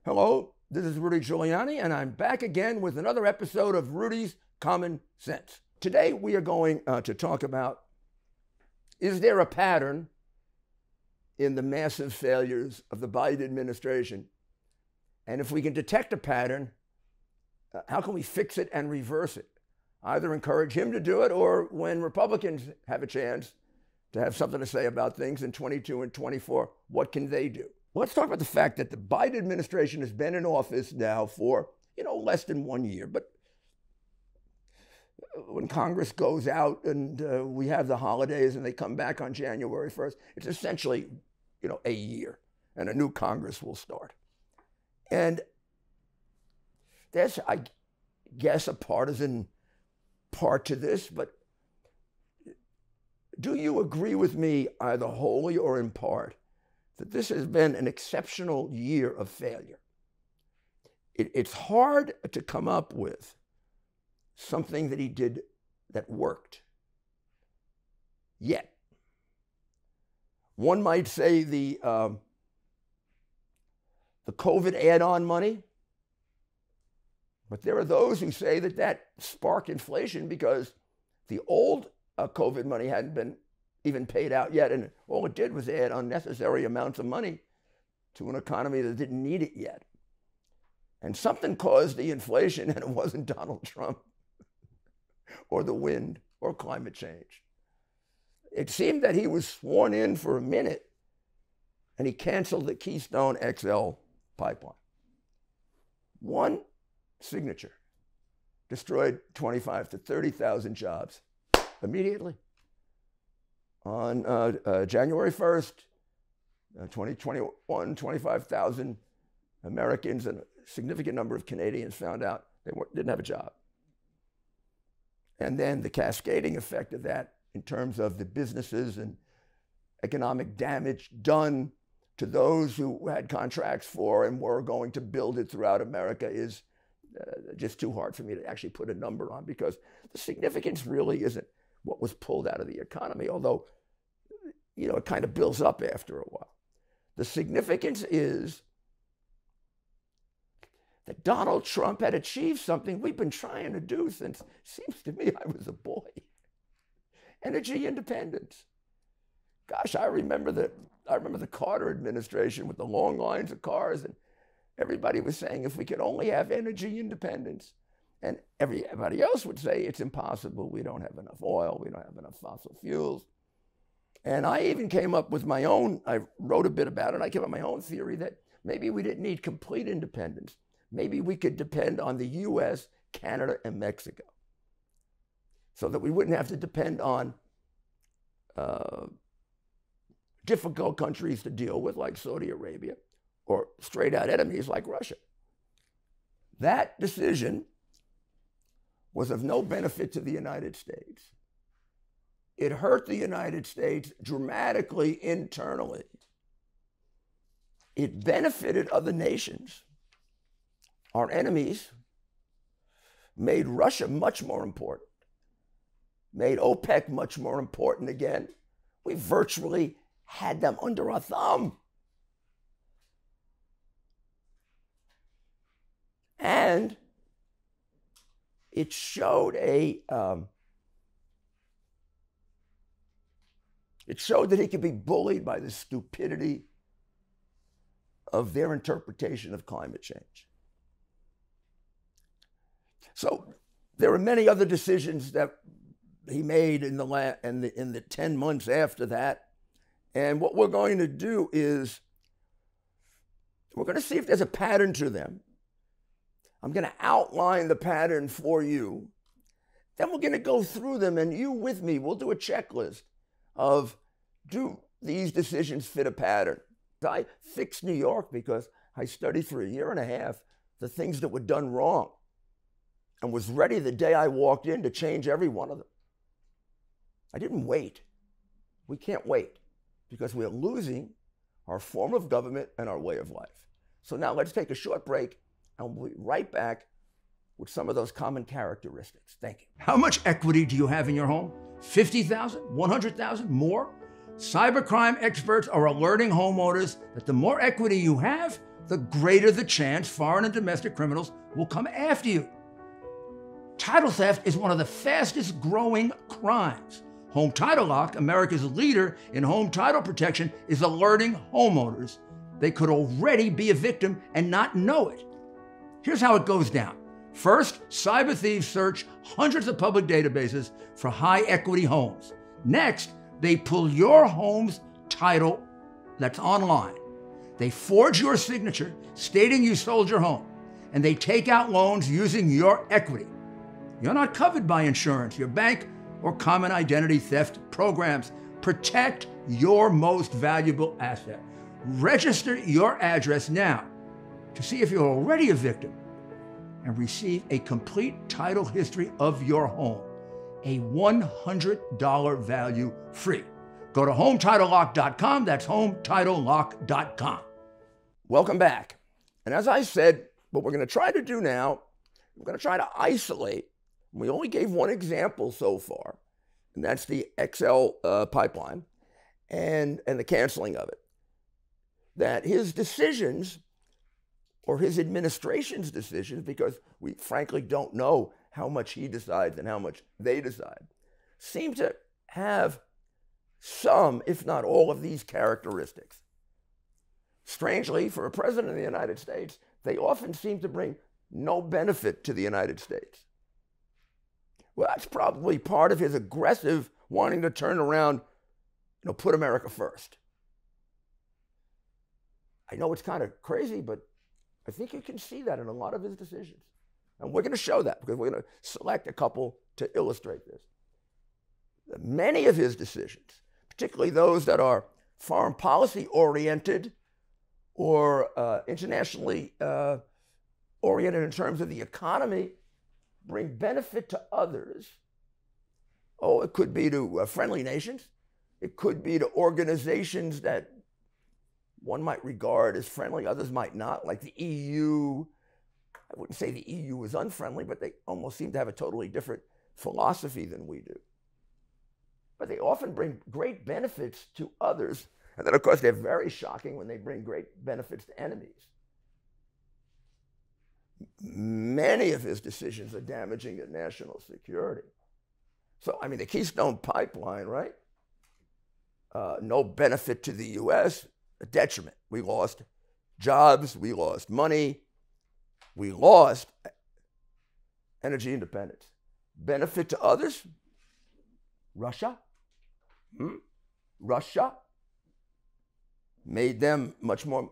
Hello, this is Rudy Giuliani, and I'm back again with another episode of Rudy's Common Sense. Today, we are going to talk about, is there a pattern in the massive failures of the Biden administration? And if we can detect a pattern, how can we fix it and reverse it? Either encourage him to do it, or when Republicans have a chance to have something to say about things in 22 and 24, what can they do? Let's talk about the fact that the Biden administration has been in office now for, less than 1 year. But when Congress goes out and we have the holidays and they come back on January 1st, it's essentially, a year, and a new Congress will start. And there's, I guess, a partisan part to this, but do you agree with me, either wholly or in part, that this has been an exceptional year of failure? It's hard to come up with something that he did that worked. Yet, one might say the COVID add-on money, but there are those who say that sparked inflation because the old COVID money hadn't been even paid out yet, and all it did was add unnecessary amounts of money to an economy that didn't need it yet. And something caused the inflation, and it wasn't Donald Trump or the wind or climate change. It seemed that he was sworn in for a minute, and he canceled the Keystone XL pipeline. One signature destroyed 25,000 to 30,000 jobs immediately. On January 1st, 2021, 25,000 Americans and a significant number of Canadians found out they didn't have a job. And then the cascading effect of that in terms of the businesses and economic damage done to those who had contracts for and were going to build it throughout America is just too hard for me to actually put a number on, because the significance really isn't what was pulled out of the economy, although, it kind of builds up after a while. The significance is that Donald Trump had achieved something we've been trying to do since, seems to me, I was a boy. Energy independence. Gosh, I remember the Carter administration with the long lines of cars, and everybody was saying if we could only have energy independence. And everybody else would say it's impossible. We don't have enough oil. We don't have enough fossil fuels. And I even came up with my own, I wrote a bit about it. I came up with my own theory that maybe we didn't need complete independence. Maybe we could depend on the US, Canada, and Mexico, so that we wouldn't have to depend on difficult countries to deal with, like Saudi Arabia, or straight out enemies like Russia. That decision was of no benefit to the United States. It hurt the United States dramatically internally. It benefited other nations. Our enemies made Russia much more important, made OPEC much more important again. We virtually had them under our thumb. And it showed that he could be bullied by the stupidity of their interpretation of climate change. So there are many other decisions that he made in the 10 months after that. And what we're going to do is we're going to see if there's a pattern to them. I'm going to outline the pattern for you. Then we're going to go through them, and you with me, we'll do a checklist of, do these decisions fit a pattern? I fixed New York because I studied for a year and a half the things that were done wrong and was ready the day I walked in to change every one of them. I didn't wait. We can't wait because we're losing our form of government and our way of life. So now let's take a short break, and we'll be right back with some of those common characteristics. Thank you. How much equity do you have in your home? 50,000, 100,000, more? Cybercrime experts are alerting homeowners that the more equity you have, the greater the chance foreign and domestic criminals will come after you. Title theft is one of the fastest growing crimes. Home Title Lock, America's leader in home title protection, is alerting homeowners they could already be a victim and not know it. Here's how it goes down. First, cyber thieves search hundreds of public databases for high equity homes. Next, they pull your home's title that's online. They forge your signature stating you sold your home, and they take out loans using your equity. You're not covered by insurance, your bank, or common identity theft programs. Protect your most valuable asset. Register your address now to see if you're already a victim and receive a complete title history of your home, a $100 value free. Go to HomeTitleLock.com. That's HomeTitleLock.com. Welcome back. And as I said, what we're going to try to do now, we're going to try to isolate. We only gave one example so far, and that's the XL pipeline and the canceling of it. That his decisions, or his administration's decisions, because we frankly don't know how much he decides and how much they decide, seem to have some, if not all, of these characteristics. Strangely, for a president of the United States, they often seem to bring no benefit to the United States. Well, that's probably part of his aggressive wanting to turn around, put America first. I know it's kind of crazy, but I think you can see that in a lot of his decisions. And we're going to show that because we're going to select a couple to illustrate this. Many of his decisions, particularly those that are foreign policy oriented or internationally oriented in terms of the economy, bring benefit to others. Oh, it could be to friendly nations. It could be to organizations that one might regard as friendly, others might not, like the EU. I wouldn't say the EU is unfriendly, but they almost seem to have a totally different philosophy than we do. But they often bring great benefits to others. And then, of course, they're very shocking when they bring great benefits to enemies. Many of his decisions are damaging to national security. So, I mean, the Keystone Pipeline, right? No benefit to the U.S., a detriment. We lost jobs, we lost money, we lost energy independence. Benefit to others? Russia? Russia made them much more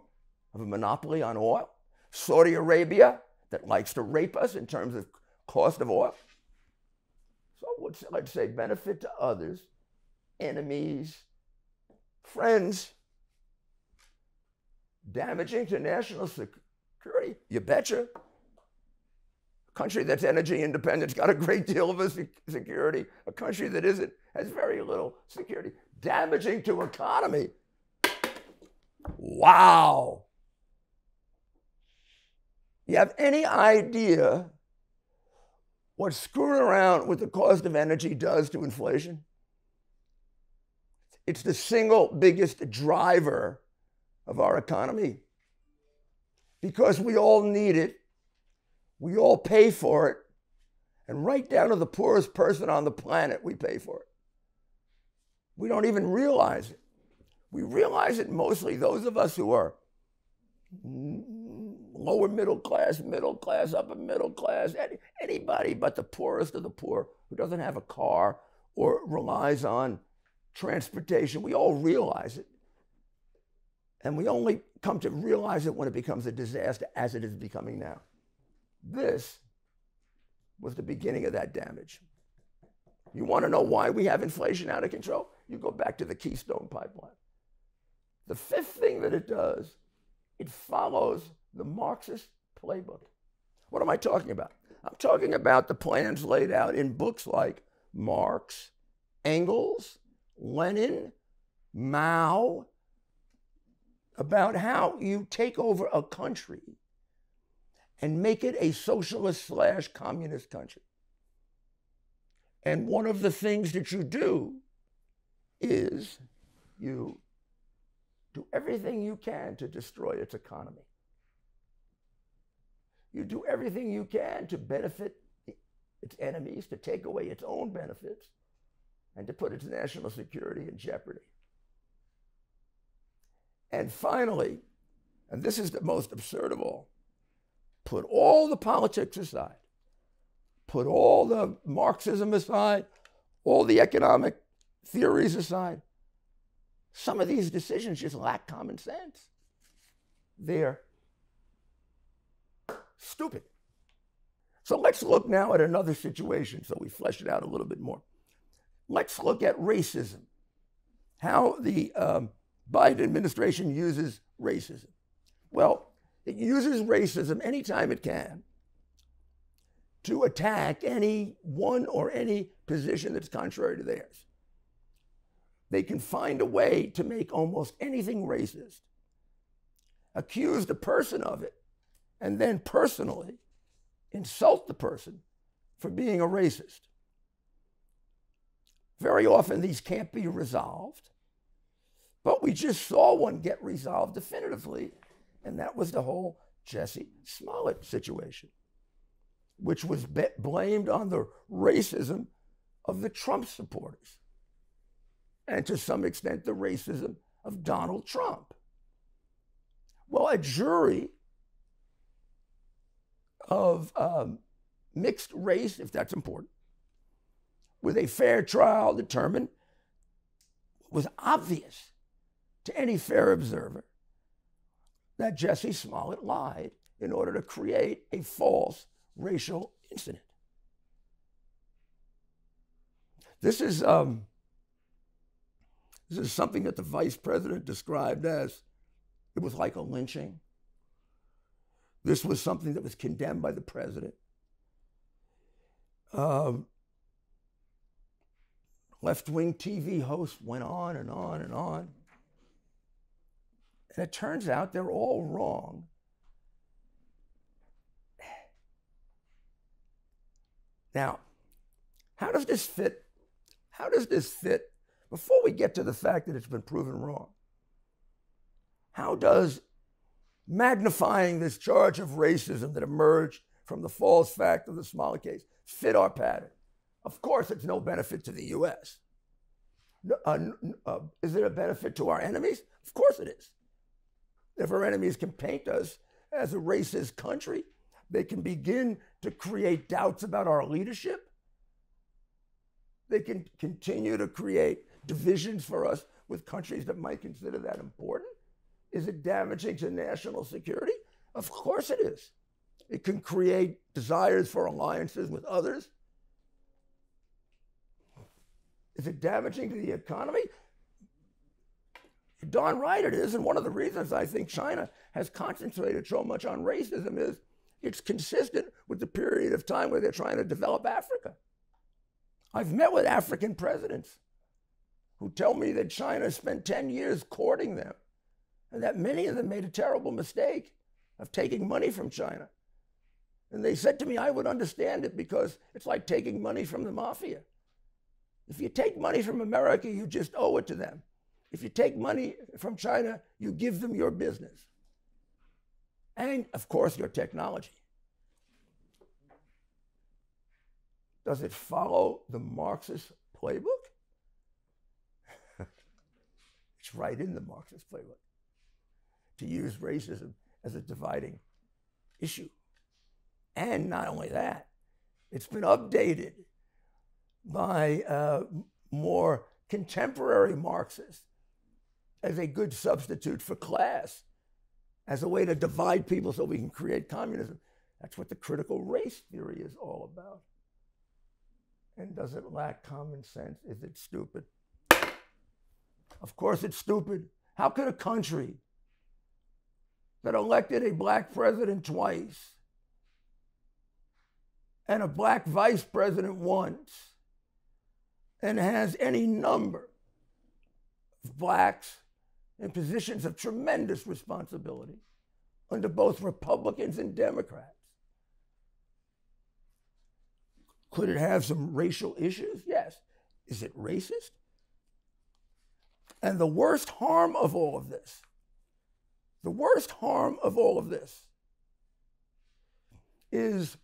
of a monopoly on oil. Saudi Arabia, that likes to rape us in terms of cost of oil. So let's say benefit to others, enemies, friends, damaging to national security. You betcha. A country that's energy independent's got a great deal of security. A country that isn't has very little security. Damaging to economy. Wow. You have any idea what screwing around with the cost of energy does to inflation? It's the single biggest driver of our economy because we all need it, we all pay for it, and right down to the poorest person on the planet, we pay for it. We don't even realize it. We realize it mostly those of us who are lower middle class, upper middle class, anybody but the poorest of the poor who doesn't have a car or relies on transportation. We all realize it. And we only come to realize it when it becomes a disaster, as it is becoming now. This was the beginning of that damage. You want to know why we have inflation out of control? You go back to the Keystone Pipeline. The fifth thing that it does, it follows the Marxist playbook. What am I talking about? I'm talking about the plans laid out in books like Marx, Engels, Lenin, Mao, about how you take over a country and make it a socialist/communist country. And one of the things that you do is you do everything you can to destroy its economy. you do everything you can to benefit its enemies, to take away its own benefits, and to put its national security in jeopardy. And finally, and this is the most absurd of all, put all the politics aside, put all the Marxism aside, all the economic theories aside. Some of these decisions just lack common sense. They're stupid. So let's look now at another situation so we flesh it out a little bit more. Let's look at racism, how the Biden administration uses racism. Well, it uses racism anytime it can to attack anyone or any position that's contrary to theirs. They can find a way to make almost anything racist, accuse the person of it, and then personally insult the person for being a racist. Very often these can't be resolved, but we just saw one get resolved definitively, and that was the whole Jussie Smollett situation, which was blamed on the racism of the Trump supporters, and to some extent the racism of Donald Trump. Well, a jury of mixed race, if that's important, with a fair trial determined, was obvious to any fair observer that Jussie Smollett lied in order to create a false racial incident. This is something that the vice president described as, it was like a lynching. This was something that was condemned by the president. Left-wing TV hosts went on and on and on. And it turns out they're all wrong. Now, how does this fit? How does this fit? Before we get to the fact that it's been proven wrong, how does magnifying this charge of racism that emerged from the false fact of the Smollett case fit our pattern? Of course, it's no benefit to the U.S. Is it a benefit to our enemies? Of course it is. If our enemies can paint us as a racist country, they can begin to create doubts about our leadership. They can continue to create divisions for us with countries that might consider that important. Is it damaging to national security? Of course it is. It can create desires for alliances with others. Is it damaging to the economy? You're darn right it is. And one of the reasons I think China has concentrated so much on racism is it's consistent with the period of time where they're trying to develop Africa. I've met with African presidents who tell me that China spent 10 years courting them, and that many of them made a terrible mistake of taking money from China. And they said to me, I would understand it because it's like taking money from the mafia. If you take money from America, you just owe it to them. If you take money from China, you give them your business. And, of course, your technology. Does it follow the Marxist playbook? It's right in the Marxist playbook to use racism as a dividing issue. And not only that, it's been updated by more contemporary Marxists as a good substitute for class, as a way to divide people so we can create communism. That's what the critical race theory is all about. And does it lack common sense? Is it stupid? Of course it's stupid. How could a country that elected a black president twice and a black vice president once and has any number of blacks in positions of tremendous responsibility under both Republicans and Democrats, could it have some racial issues? Yes. Is it racist? And the worst harm of all of this, is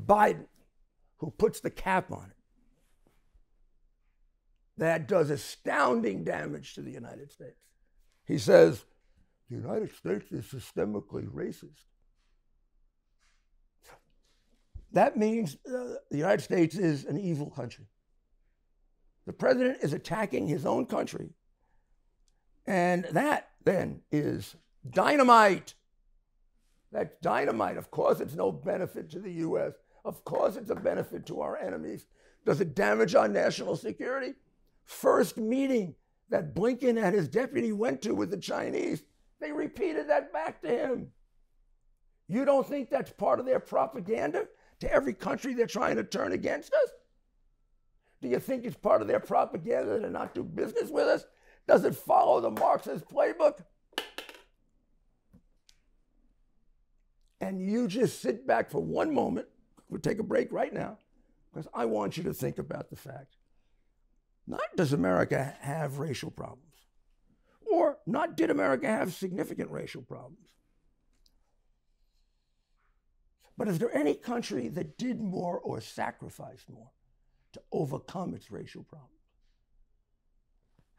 Biden, who puts the cap on it. That does astounding damage to the United States. He says, the United States is systemically racist. That means the United States is an evil country. The president is attacking his own country. And that then is dynamite. That's dynamite. Of course, it's no benefit to the U.S. Of course, it's a benefit to our enemies. Does it damage our national security? First meeting that Blinken and his deputy went to with the Chinese, they repeated that back to him. You don't think that's part of their propaganda to every country they're trying to turn against us? Do you think it's part of their propaganda to not do business with us? Does it follow the Marxist playbook? And you just sit back for one moment. We'll take a break right now, because I want you to think about the fact. Not does America have racial problems, or not did America have significant racial problems, but is there any country that did more or sacrificed more to overcome its racial problems?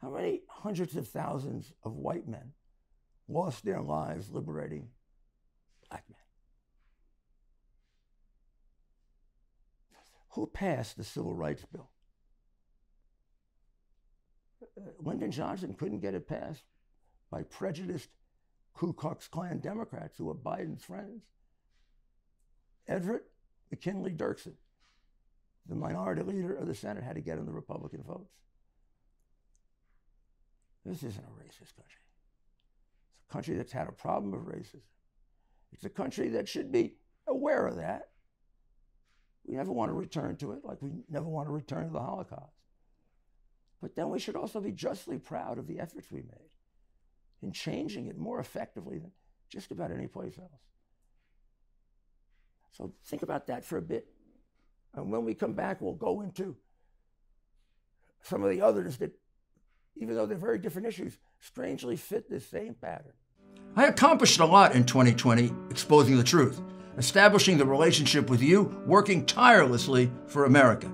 How many hundreds of thousands of white men lost their lives liberating black men? Who passed the Civil Rights Bill? Lyndon Johnson couldn't get it passed by prejudiced Ku Klux Klan Democrats who were Biden's friends. Everett McKinley Dirksen, the minority leader of the Senate, had to get in the Republican votes. This isn't a racist country. It's a country that's had a problem of racism. It's a country that should be aware of that. We never want to return to it, like we never want to return to the Holocaust. But then we should also be justly proud of the efforts we made in changing it more effectively than just about any place else. So think about that for a bit. And when we come back, we'll go into some of the others that, even though they're very different issues, strangely fit this same pattern. I accomplished a lot in 2020 exposing the truth, establishing the relationship with you, working tirelessly for America.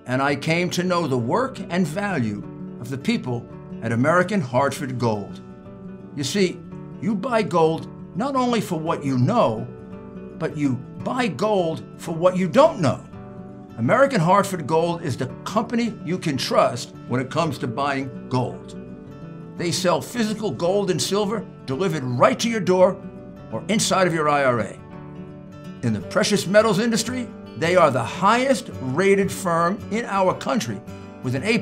And I came to know the work and value of the people at American Hartford Gold. You see, you buy gold not only for what you know, but you buy gold for what you don't know. American Hartford Gold is the company you can trust when it comes to buying gold. They sell physical gold and silver delivered right to your door or inside of your IRA. In the precious metals industry, they are the highest rated firm in our country with an A+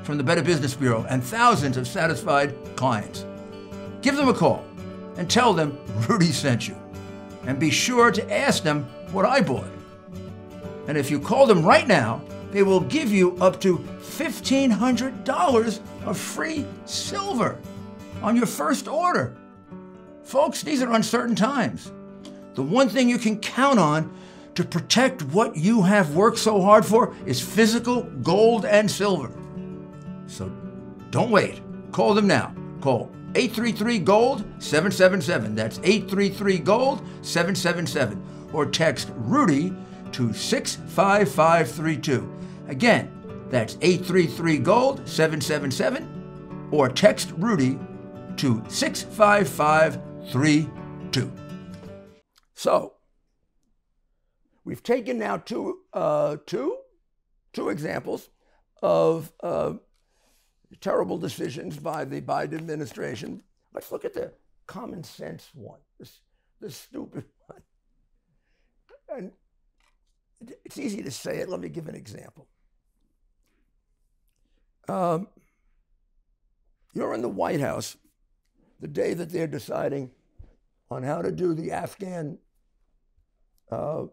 from the Better Business Bureau and thousands of satisfied clients. Give them a call and tell them Rudy sent you. And be sure to ask them what I bought. And if you call them right now, they will give you up to $1,500 of free silver on your first order. Folks, these are uncertain times. The one thing you can count on to protect what you have worked so hard for is physical gold and silver. So don't wait. Call them now. Call 833-GOLD-777. That's 833-GOLD-777. Or text Rudy to 65532. Again, that's 833-GOLD-777. Or text Rudy to 65532. So, we've taken now two examples of terrible decisions by the Biden administration. Let's look at the common sense one, this stupid one. And it's easy to say it. Let me give an example. You're in the White House the day that they're deciding on how to do the Afghan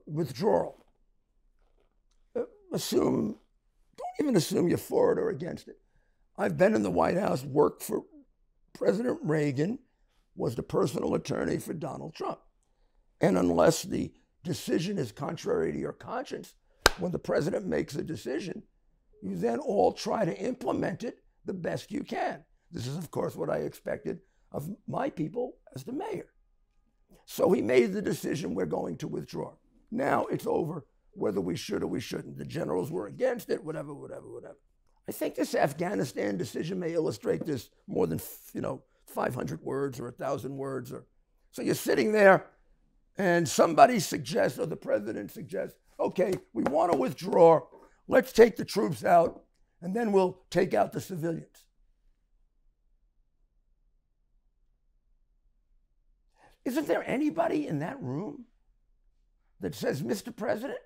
withdrawal. Don't even assume you're for it or against it. I've been in the White House, worked for President Reagan, was the personal attorney for Donald Trump. And unless the decision is contrary to your conscience, when the president makes a decision, you then all try to implement it the best you can. This is, of course, what I expected of my people as the mayor. So he made the decision, we're going to withdraw. Now it's over whether we should or we shouldn't. The generals were against it, whatever. I think this Afghanistan decision may illustrate this more than 500 words or 1,000 words. So you're sitting there and somebody suggests, or the president suggests, okay, we want to withdraw. Let's take the troops out and then we'll take out the civilians. Isn't there anybody in that room that says, Mr. President,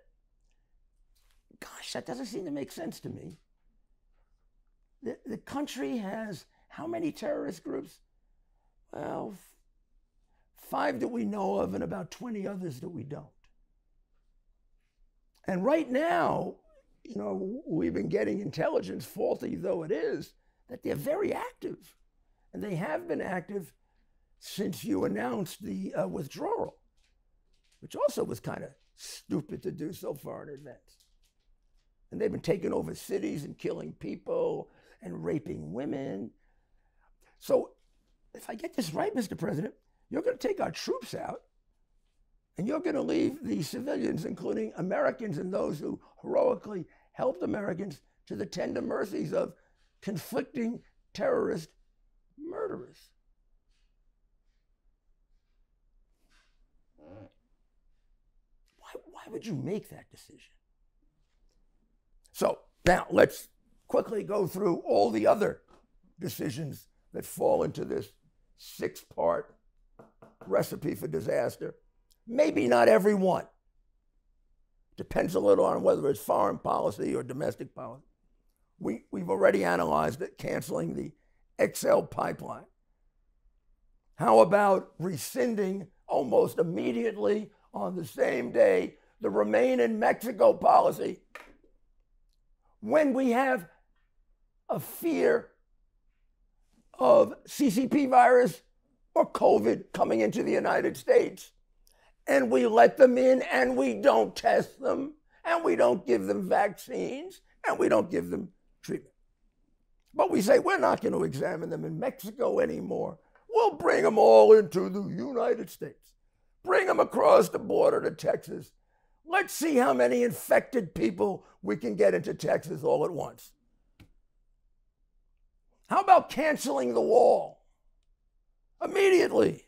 gosh, that doesn't seem to make sense to me. The country has how many terrorist groups? Well, 5 that we know of and about 20 others that we don't. And right now, we've been getting intelligence, faulty though it is, that they're very active. And they have been active since you announced the withdrawal, which also was kind of stupid to do so far in advance. And they've been taking over cities and killing people and raping women. So if I get this right, Mr. President, you're going to take our troops out and you're going to leave the civilians, including Americans and those who heroically helped Americans, to the tender mercies of conflicting terrorist murderers. Why would you make that decision? So now let's quickly go through all the other decisions that fall into this 6-part recipe for disaster. Maybe not every one. Depends a little on whether it's foreign policy or domestic policy. We've already analyzed it, canceling the XL pipeline. How about rescinding almost immediately on the same day the Remain in Mexico policy, when we have a fear of CCP virus or COVID coming into the United States, and we let them in and we don't test them and we don't give them vaccines and we don't give them treatment. But we say we're not going to examine them in Mexico anymore. We'll bring them all into the United States. Bring them across the border to Texas. Let's see how many infected people we can get into Texas all at once. How about canceling the wall immediately?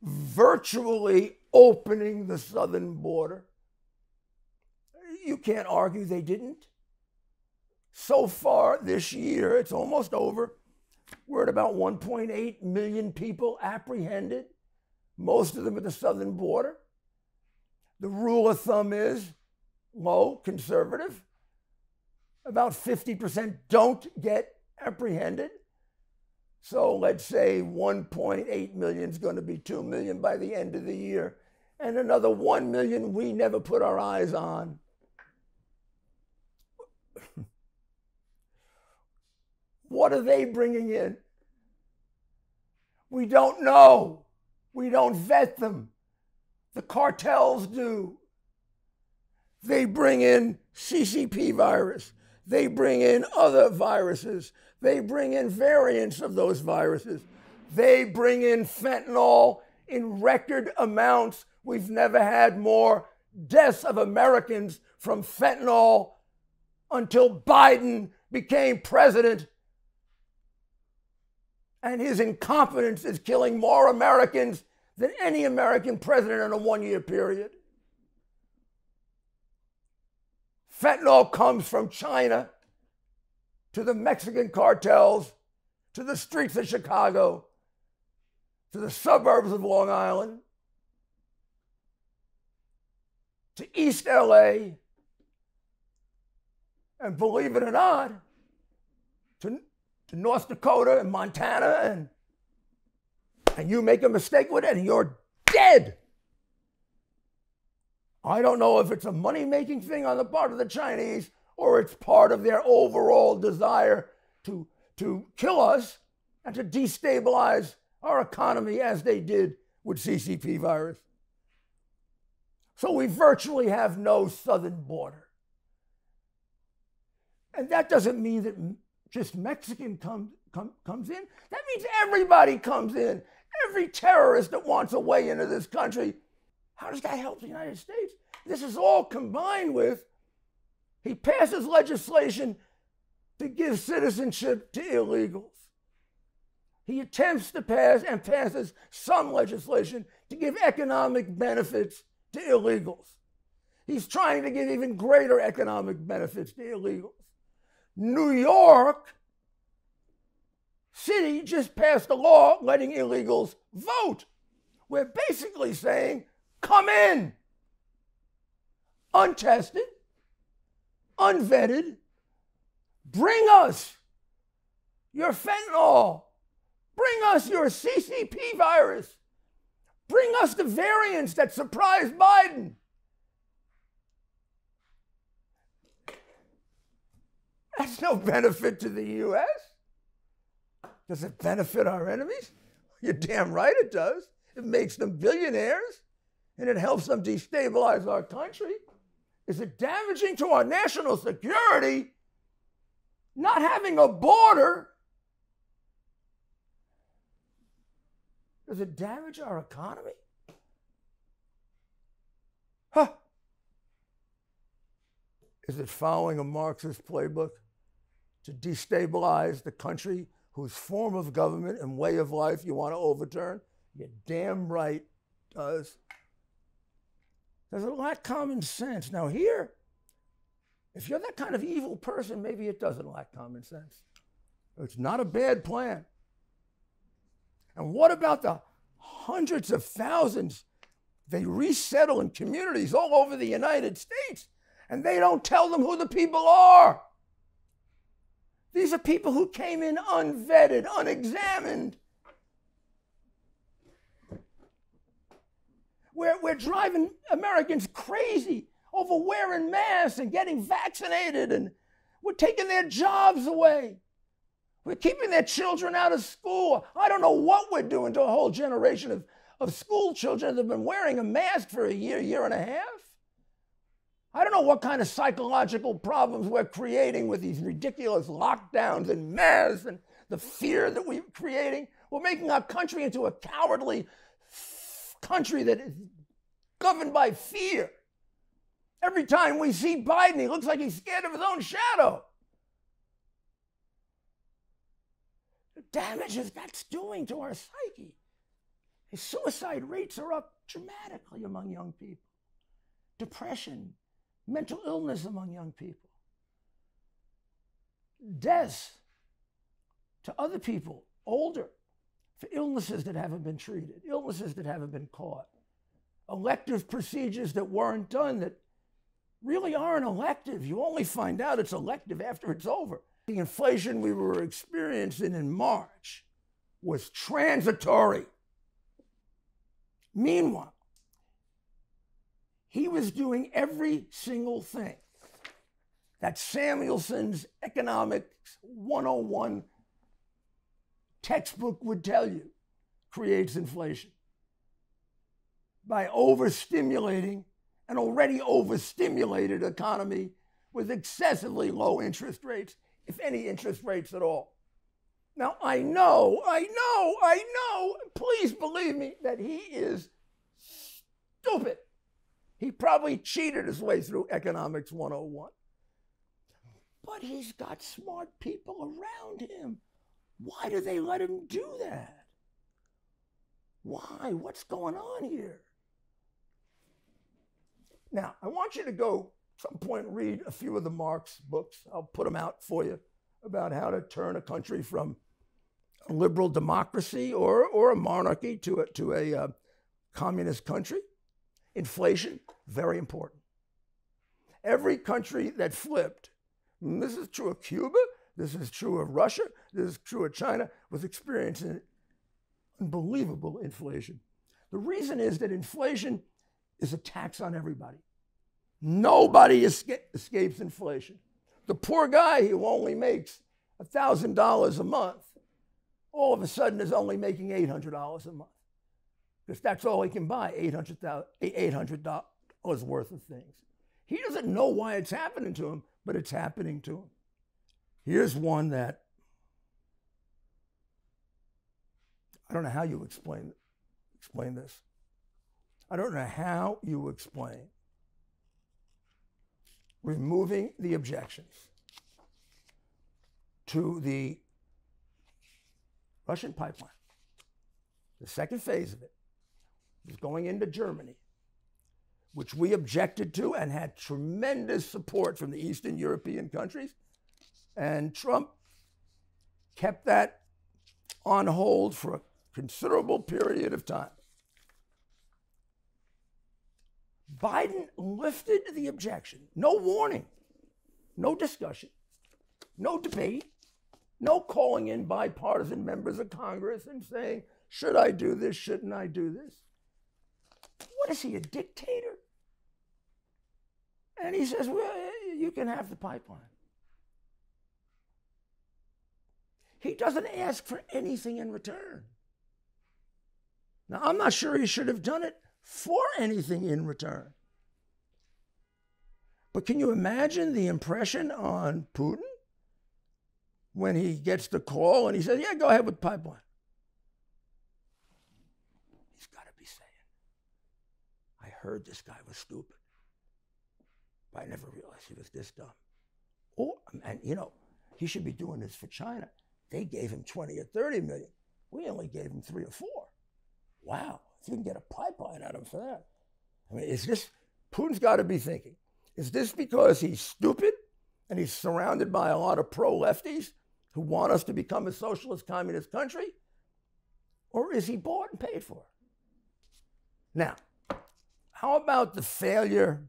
Virtually opening the southern border. You can't argue they didn't. So far this year, it's almost over, we're at about 1.8 million people apprehended, most of them at the southern border. The rule of thumb is low, conservative. About 50% don't get apprehended. So let's say 1.8 million is going to be 2 million by the end of the year, and another 1 million we never put our eyes on. What are they bringing in? We don't know. We don't vet them. The cartels do. They bring in CCP virus. They bring in other viruses. They bring in variants of those viruses. They bring in fentanyl in record amounts. We've never had more deaths of Americans from fentanyl until Biden became president. And his incompetence is killing more Americans than any American president in a 1-year period. Fentanyl comes from China to the Mexican cartels, to the streets of Chicago, to the suburbs of Long Island, to East LA, and believe it or not, to North Dakota and Montana, and you make a mistake with it and you're dead. I don't know if it's a money-making thing on the part of the Chinese or it's part of their overall desire to kill us and to destabilize our economy as they did with CCP virus. So we virtually have no southern border. And that doesn't mean that just Mexican comes in. That means everybody comes in. Every terrorist that wants a way into this country. How does that help the United States? This is all combined with, he passes legislation to give citizenship to illegals. He attempts to pass and passes some legislation to give economic benefits to illegals. He's trying to give even greater economic benefits to illegals. New York City just passed a law letting illegals vote. We're basically saying, come in, untested, unvetted, bring us your fentanyl, bring us your CCP virus, bring us the variants that surprised Biden. That's no benefit to the U.S. Does it benefit our enemies? You're damn right it does. It makes them billionaires, and it helps them destabilize our country. Is it damaging to our national security not having a border? Does it damage our economy? Huh. Is it following a Marxist playbook to destabilize the country whose form of government and way of life you want to overturn? You're damn right it does. There's a lot of common sense. Now here, if you're that kind of evil person, maybe it doesn't lack common sense. It's not a bad plan. And what about the hundreds of thousands they resettle in communities all over the United States, and they don't tell them who the people are? These are people who came in unvetted, unexamined. We're driving Americans crazy over wearing masks and getting vaccinated, and we're taking their jobs away. We're keeping their children out of school. I don't know what we're doing to a whole generation of school children that have been wearing a mask for a year and a half. I don't know what kind of psychological problems we're creating with these ridiculous lockdowns and masks and the fear that we're creating. We're making our country into a cowardly country that is governed by fear. Every time we see Biden, he looks like he's scared of his own shadow. The damages that's doing to our psyche. His suicide rates are up dramatically among young people. Depression, mental illness among young people. Deaths to other people, older, for illnesses that haven't been treated, illnesses that haven't been caught, elective procedures that weren't done that really aren't elective. You only find out it's elective after it's over. The inflation we were experiencing in March was transitory. Meanwhile, he was doing every single thing that Samuelson's Economics 101 textbook would tell you creates inflation by overstimulating an already overstimulated economy with excessively low interest rates, if any interest rates at all. Now, I know, please believe me, that he is stupid. He probably cheated his way through Economics 101. But he's got smart people around him. Why do they let him do that? Why? What's going on here? Now, I want you to go at some point read a few of the Marx books. I'll put them out for you about how to turn a country from a liberal democracy or a monarchy to a communist country. Inflation, very important. Every country that flipped, and this is true of Cuba, this is true of Russia, this is true of China, was experiencing unbelievable inflation. The reason is that inflation is a tax on everybody. Nobody escapes inflation. The poor guy who only makes $1,000 a month, all of a sudden is only making $800 a month. Because that's all he can buy, $800 worth of things. He doesn't know why it's happening to him, but it's happening to him. Here's one that I don't know how you explain this. I don't know how you explain removing the objections to the Russian pipeline. The second phase of it is going into Germany, which we objected to and had tremendous support from the Eastern European countries. And Trump kept that on hold for a considerable period of time. Biden lifted the objection. No warning, no discussion, no debate, no calling in bipartisan members of Congress and saying, should I do this, shouldn't I do this? What is he, a dictator? And he says, well, you can have the pipeline. He doesn't ask for anything in return. Now, I'm not sure he should have done it for anything in return. But can you imagine the impression on Putin when he gets the call and he says, yeah, go ahead with the pipeline? He's got to be saying, I heard this guy was stupid, but I never realized he was this dumb. Oh, and you know, he should be doing this for China. They gave him 20 or 30 million. We only gave him 3 or 4. Wow, if you can get a pipeline out of him for that. I mean, is this, Putin's got to be thinking, is this because he's stupid and he's surrounded by a lot of pro-lefties who want us to become a socialist communist country? Or is he bought and paid for? Now, how about the failure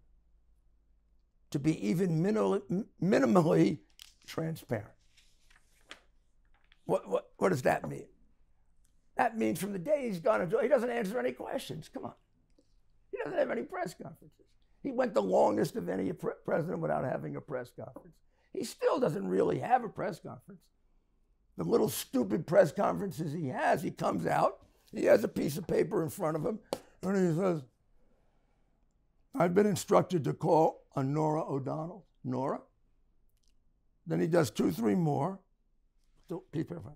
to be even minimally transparent? What does that mean? That means from the day he's gone into, he doesn't answer any questions. Come on. He doesn't have any press conferences. He went the longest of any president without having a press conference. He still doesn't really have a press conference. The little stupid press conferences he has, he comes out, he has a piece of paper in front of him, and he says, I've been instructed to call on Nora O'Donnell. Nora? Then he does 2, 3 more.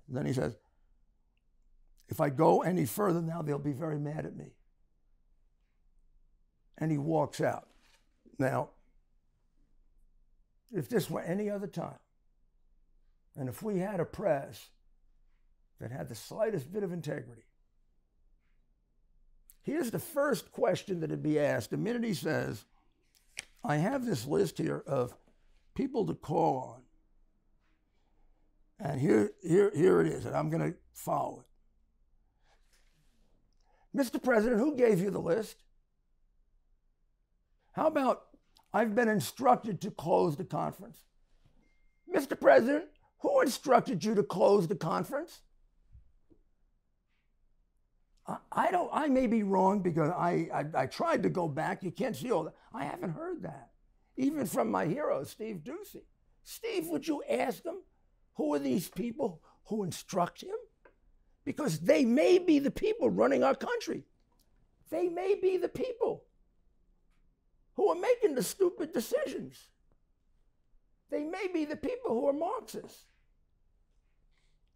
Then he says, if I go any further now, they'll be very mad at me. And he walks out. Now, if this were any other time, and if we had a press that had the slightest bit of integrity, here's the first question that would be asked. The minute he says, I have this list here of people to call on, and here it is, and I'm going to follow it. Mr. President, who gave you the list? How about, I've been instructed to close the conference. Mr. President, who instructed you to close the conference? I may be wrong because I tried to go back. You can't see all that. I haven't heard that. Even from my hero, Steve Doocy. Steve, would you ask him, who are these people who instruct him? Because they may be the people running our country. They may be the people who are making the stupid decisions. They may be the people who are Marxists.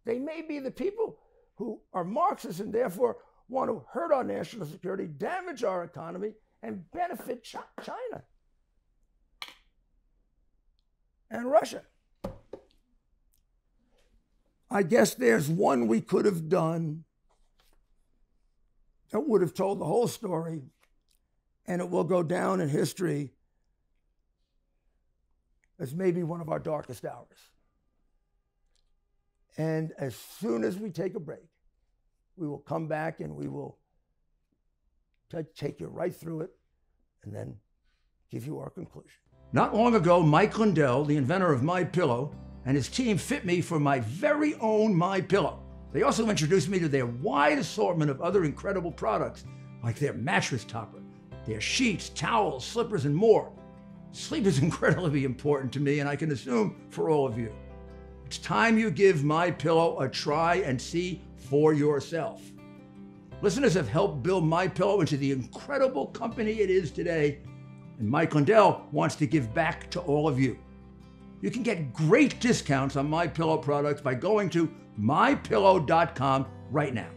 They may be the people who are Marxists and therefore want to hurt our national security, damage our economy, and benefit China and Russia. I guess there's one we could have done that would have told the whole story, and it will go down in history as maybe one of our darkest hours. And as soon as we take a break, we will come back and we will take you right through it and then give you our conclusion. Not long ago, Mike Lindell, the inventor of MyPillow, and his team fit me for my very own MyPillow. They also introduced me to their wide assortment of other incredible products, like their mattress topper, their sheets, towels, slippers, and more. Sleep is incredibly important to me, and I can assume for all of you. It's time you give MyPillow a try and see for yourself. Listeners have helped build MyPillow into the incredible company it is today, and Mike Lindell wants to give back to all of you. You can get great discounts on MyPillow products by going to mypillow.com right now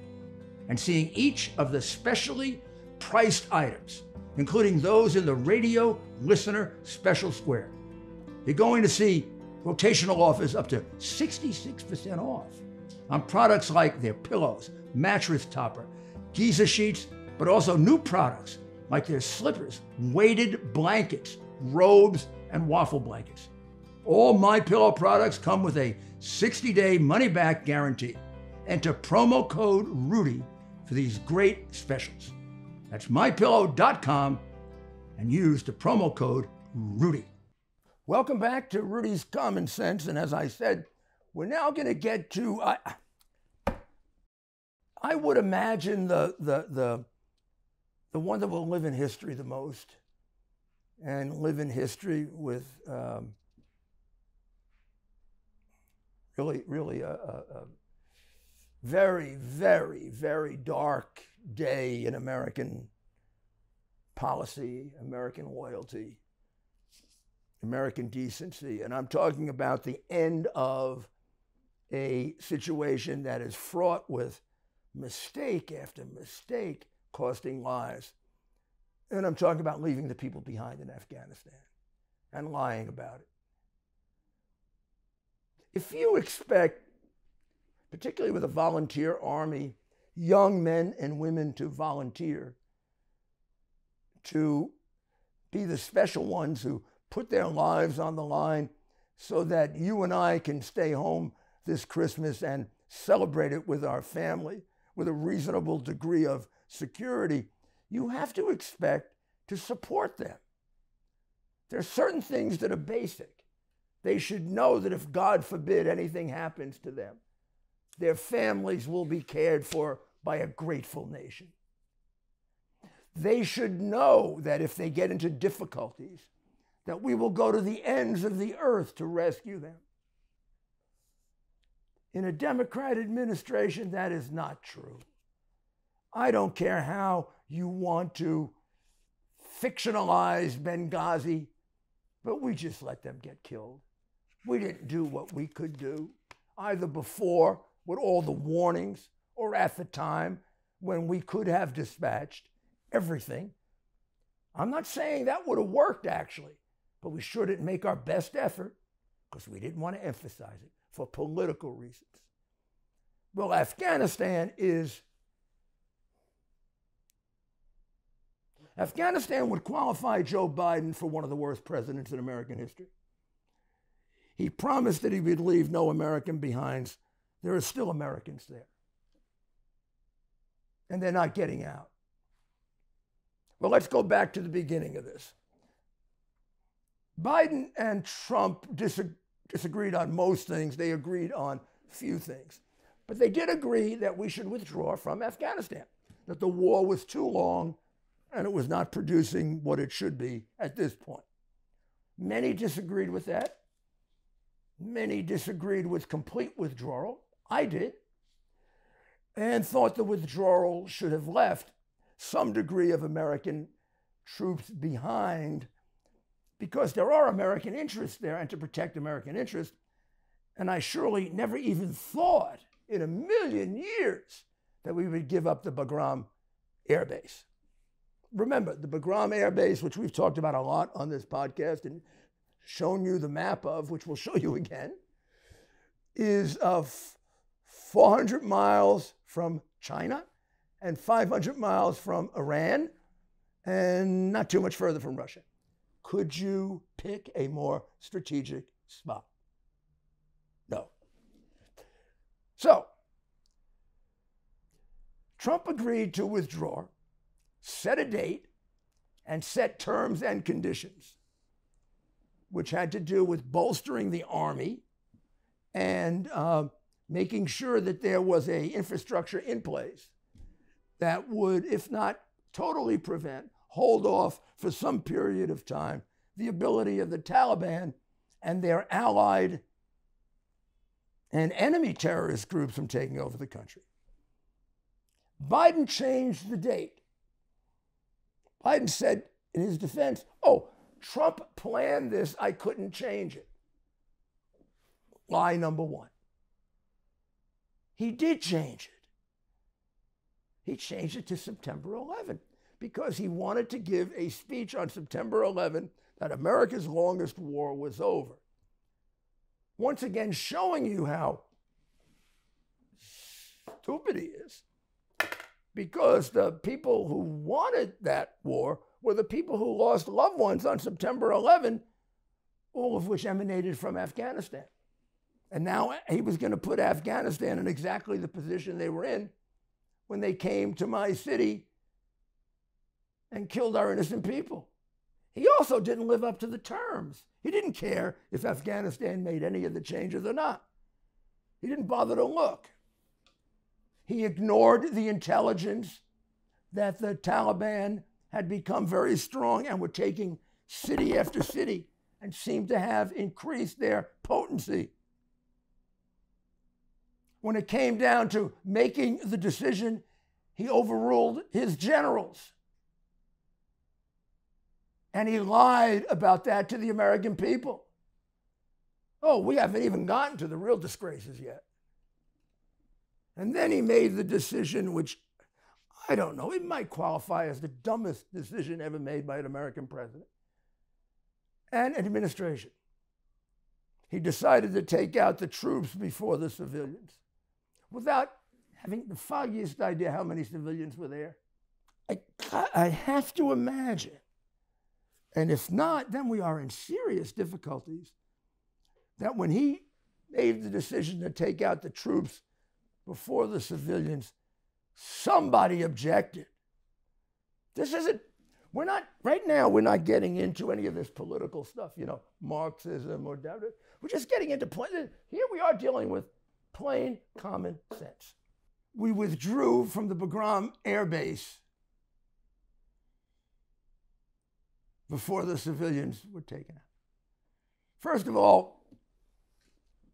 and seeing each of the specially priced items, including those in the radio listener special square. You're going to see rotational offers up to 66% off on products like their pillows, mattress topper, Giza sheets, but also new products like their slippers, weighted blankets, robes, and waffle blankets. All MyPillow products come with a 60-day money-back guarantee. Enter promo code RUDY for these great specials. That's mypillow.com and use the promo code RUDY. Welcome back to Rudy's Common Sense. And as I said, we're now going to get to, I would imagine the one that will live in history the most, and live in history with really a very, very, very dark day in American policy, American loyalty, American decency. And I'm talking about the end of a situation that is fraught with mistake after mistake, costing lives. And I'm talking about leaving the people behind in Afghanistan and lying about it. If you expect, particularly with a volunteer army, young men and women to volunteer, to be the special ones who put their lives on the line so that you and I can stay home this Christmas and celebrate it with our family with a reasonable degree of security, you have to expect to support them. There are certain things that are basic. They should know that if, God forbid, anything happens to them, their families will be cared for by a grateful nation. They should know that if they get into difficulties, that we will go to the ends of the earth to rescue them. In a Democrat administration, that is not true. I don't care how you want to fictionalize Benghazi, but we just let them get killed. We didn't do what we could do, either before with all the warnings or at the time when we could have dispatched everything. I'm not saying that would have worked, actually, but we sure didn't make our best effort because we didn't want to emphasize it for political reasons. Well, Afghanistan would qualify Joe Biden for one of the worst presidents in American history. He promised that he would leave no American behind. There are still Americans there. And they're not getting out. Well, let's go back to the beginning of this. Biden and Trump disagreed on most things. They agreed on few things. But they did agree that we should withdraw from Afghanistan, that the war was too long and it was not producing what it should be at this point. Many disagreed with that. Many disagreed with complete withdrawal. I did. And thought the withdrawal should have left some degree of American troops behind because there are American interests there and to protect American interests. And I surely never even thought in a million years that we would give up the Bagram Air Base. Remember, the Bagram Air Base, which we've talked about a lot on this podcast and shown you the map of, which we'll show you again, is 400 miles from China and 500 miles from Iran and not too much further from Russia. Could you pick a more strategic spot? No. So, Trump agreed to withdraw, set a date, and set terms and conditions, which had to do with bolstering the army and making sure that there was an infrastructure in place that would, if not totally prevent, hold off for some period of time the ability of the Taliban and their allied and enemy terrorist groups from taking over the country. Biden changed the date. Biden said in his defense, oh, Trump planned this, I couldn't change it. lie number one. He did change it. He changed it to September 11 because he wanted to give a speech on September 11 that America's longest war was over. Once again, showing you how stupid he is, because the people who wanted that war were the people who lost loved ones on September 11, all of which emanated from Afghanistan. And now he was going to put Afghanistan in exactly the position they were in when they came to my city and killed our innocent people. He also didn't live up to the terms. He didn't care if Afghanistan made any of the changes or not. He didn't bother to look. He ignored the intelligence that the Taliban had become very strong and were taking city after city and seemed to have increased their potency. When it came down to making the decision, he overruled his generals. And he lied about that to the American people. Oh, we haven't even gotten to the real disgraces yet. And then he made the decision, which, I don't know, it might qualify as the dumbest decision ever made by an American president and administration. He decided to take out the troops before the civilians without having the foggiest idea how many civilians were there. I have to imagine, and if not, then we are in serious difficulties, that when he made the decision to take out the troops before the civilians, somebody objected. This isn't, right now, we're not getting into any of this political stuff, Marxism or that. We're just getting into here we are dealing with plain common sense. We withdrew from the Bagram Air Base before the civilians were taken out. First of all,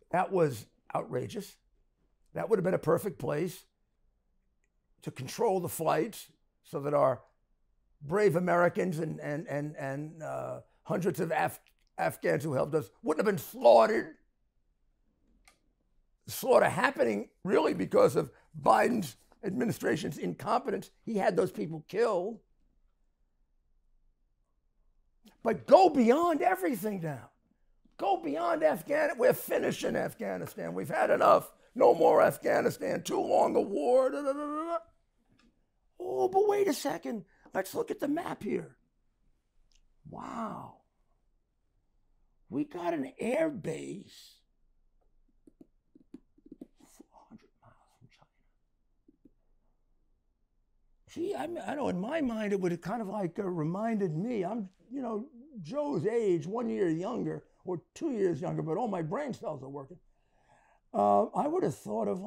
that was outrageous. That would have been a perfect place to control the flights so that our brave Americans and hundreds of Afghans who helped us wouldn't have been slaughtered. The slaughter happening really because of Biden's administration's incompetence. He had those people killed. But go beyond everything now. Go beyond Afghanistan. We're finishing Afghanistan. We've had enough. No more Afghanistan. Too long a war. Da, da, da, da. Oh, but wait a second. Let's look at the map here. Wow. We got an air base 400 miles from China. See, I know in my mind it would have kind of like reminded me, I'm, Joe's age, 1 year younger or 2 years younger, but all my brain cells are working. I would have thought of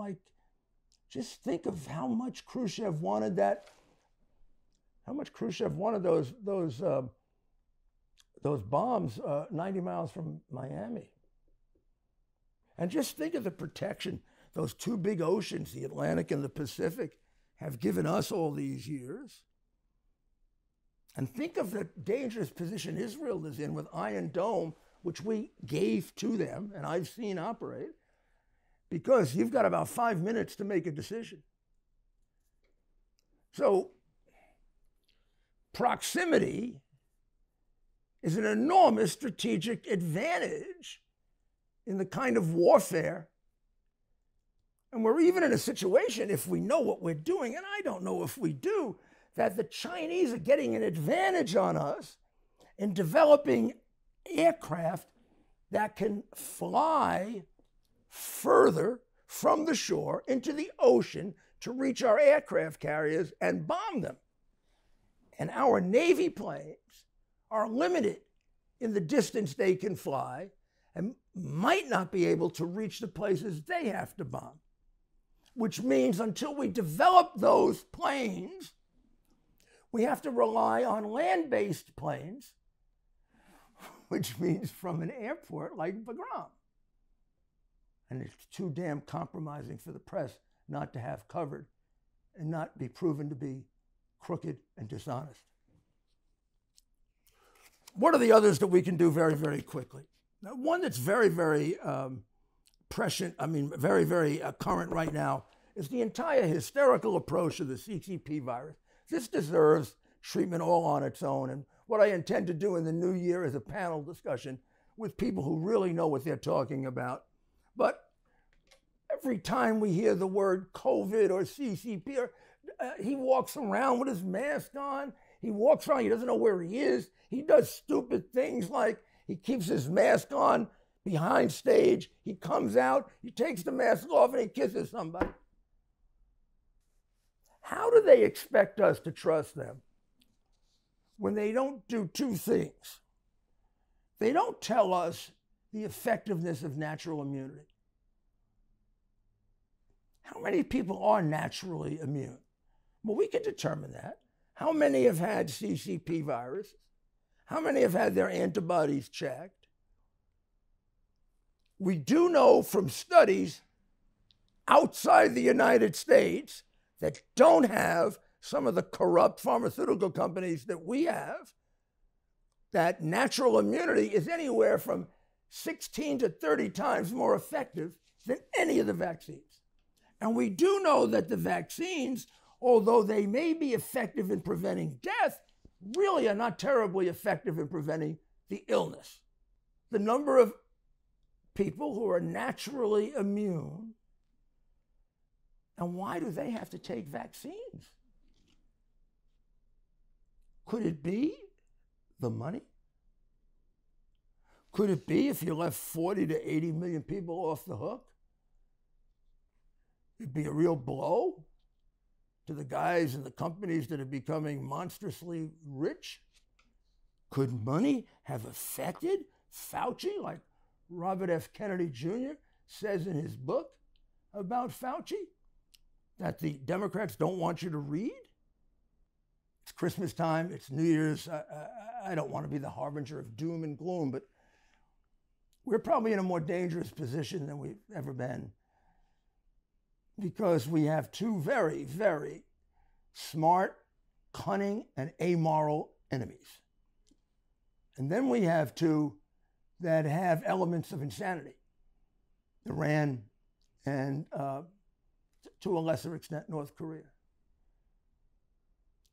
just think of how much Khrushchev wanted that. How much Khrushchev wanted those bombs 90 miles from Miami. And just think of the protection those two big oceans, the Atlantic and the Pacific, have given us all these years. And think of the dangerous position Israel is in with Iron Dome, which we gave to them, and I've seen operate, because you've got about 5 minutes to make a decision. So proximity is an enormous strategic advantage in the kind of warfare. And we're even in a situation, if we know what we're doing, and I don't know if we do, that the Chinese are getting an advantage on us in developing aircraft that can fly further from the shore into the ocean to reach our aircraft carriers and bomb them. And our Navy planes are limited in the distance they can fly and might not be able to reach the places they have to bomb, which means until we develop those planes, we have to rely on land-based planes, which means from an airport like Bagram. And it's too damn compromising for the press not to have covered and not be proven to be crooked and dishonest. What are the others that we can do very, very quickly? Now, one that's very, very prescient, very, very current right now, is the entire hysterical approach to the CCP virus. This deserves treatment all on its own. And what I intend to do in the new year is a panel discussion with people who really know what they're talking about. But every time we hear the word COVID or CCP, he walks around with his mask on. He walks around, he doesn't know where he is. He does stupid things like he keeps his mask on behind stage. He comes out, he takes the mask off, and he kisses somebody. How do they expect us to trust them when they don't do two things? They don't tell us the effectiveness of natural immunity. How many people are naturally immune? Well, we can determine that. How many have had CCP viruses? How many have had their antibodies checked? We do know from studies outside the United States that don't have some of the corrupt pharmaceutical companies that we have, that natural immunity is anywhere from 16 to 30 times more effective than any of the vaccines. And we do know that the vaccines, although they may be effective in preventing death, really are not terribly effective in preventing the illness. The number of people who are naturally immune, and why do they have to take vaccines? Could it be the money? Could it be if you left 40 to 80 million people off the hook? It'd be a real blow to the guys and the companies that are becoming monstrously rich. Could money have affected Fauci, like Robert F. Kennedy Jr. says in his book about Fauci, that the Democrats don't want you to read? It's Christmas time, it's New Year's. I don't want to be the harbinger of doom and gloom, but we're probably in a more dangerous position than we've ever been, because we have two very, very smart, cunning, and amoral enemies. And then we have two that have elements of insanity: Iran and, to a lesser extent, North Korea.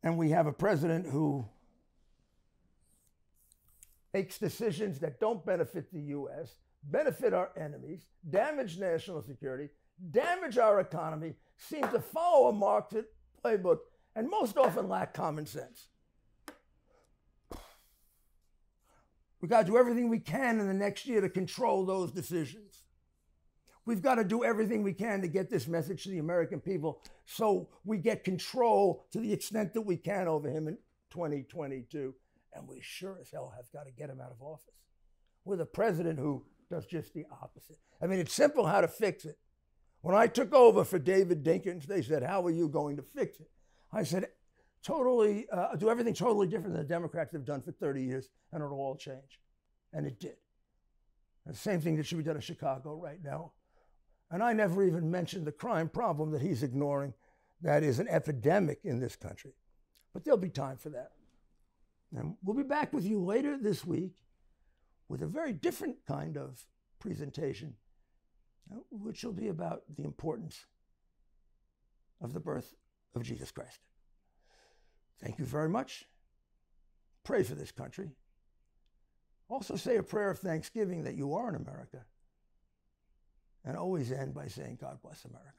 And we have a president who makes decisions that don't benefit the U.S., benefit our enemies, damage national security, damage our economy, seem to follow a Marxist playbook, and most often lack common sense. We've got to do everything we can in the next year to control those decisions. We've got to do everything we can to get this message to the American people so we get control to the extent that we can over him in 2022. And we sure as hell have got to get him out of office with a president who does just the opposite. It's simple how to fix it. When I took over for David Dinkins, they said, "How are you going to fix it?" I said, do everything totally different than the Democrats have done for 30 years, and it'll all change. And it did. And the same thing that should be done in Chicago right now. And I never even mentioned the crime problem that he's ignoring. That is an epidemic in this country. But there'll be time for that. And we'll be back with you later this week with a very different kind of presentation, which will be about the importance of the birth of Jesus Christ. Thank you very much. Pray for this country. Also say a prayer of thanksgiving that you are in America. And always end by saying, God bless America.